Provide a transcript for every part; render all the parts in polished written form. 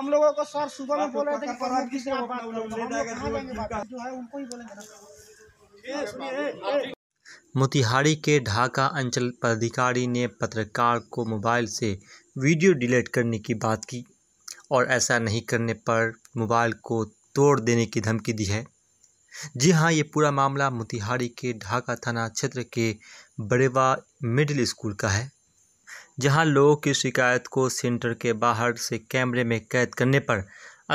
हम लोगों को सर सुबह में बोल रहे थे कि प्रमुख जी से बात करो, हम लोग कहाँ जाएंगे, बात जो है उनको ही बोलेंगे ना। मोतिहारी के ढाका अंचल पदाधिकारी ने पत्रकार को मोबाइल से वीडियो डिलीट करने की बात की और ऐसा नहीं करने पर मोबाइल को तोड़ देने की धमकी दी है। जी हां, ये पूरा मामला मोतिहारी के ढाका थाना क्षेत्र के बड़ेवा मिडिल स्कूल का है, जहां लोगों की शिकायत को सेंटर के बाहर से कैमरे में कैद करने पर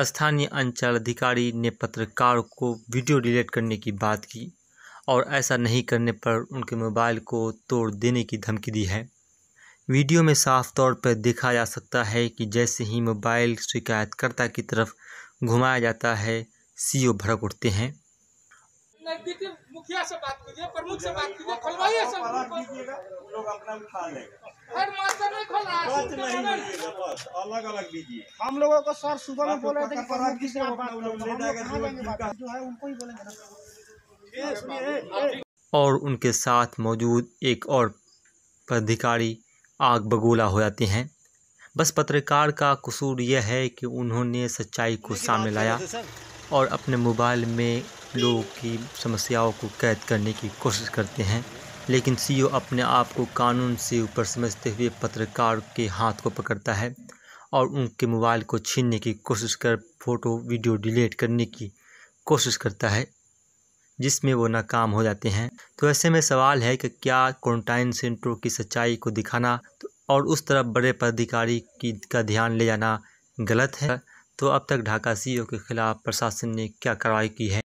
स्थानीय अंचल अधिकारी ने पत्रकार को वीडियो डिलीट करने की बात की और ऐसा नहीं करने पर उनके मोबाइल को तोड़ देने की धमकी दी है। वीडियो में साफ तौर पर देखा जा सकता है कि जैसे ही मोबाइल शिकायतकर्ता की तरफ घुमाया जाता है, सीओ भड़क उठते हैं। नजदीकी मुखिया से बात कीजिए, प्रमुख से बात कीजिए, खुलवाइए सब लोग अपना उठा लेंगे। हर मास्टर नहीं खोला बस अलग अलग दीजिए। हम लोगों को सर सुबह में बोल रहे थे कि प्रमुख जी से बात करो, हम लोग कहाँ जाएंगे, बात जो है उनको ही बोलेंगे ना। और उनके साथ मौजूद एक और पदाधिकारी आग बगोला हो जाते हैं। बस पत्रकार का कसूर यह है कि उन्होंने सच्चाई को सामने लाया और अपने मोबाइल में लोगों की समस्याओं को कैद करने की कोशिश करते हैं, लेकिन सीओ अपने आप को कानून से ऊपर समझते हुए पत्रकार के हाथ को पकड़ता है और उनके मोबाइल को छीनने की कोशिश कर फ़ोटो वीडियो डिलीट करने की कोशिश करता है, जिसमें वो नाकाम हो जाते हैं। तो ऐसे में सवाल है कि क्या क्वारंटाइन सेंटरों की सच्चाई को दिखाना और उस तरफ बड़े पदाधिकारी का ध्यान ले जाना गलत है? तो अब तक ढाका सीओ के खिलाफ प्रशासन ने क्या कार्रवाई की है?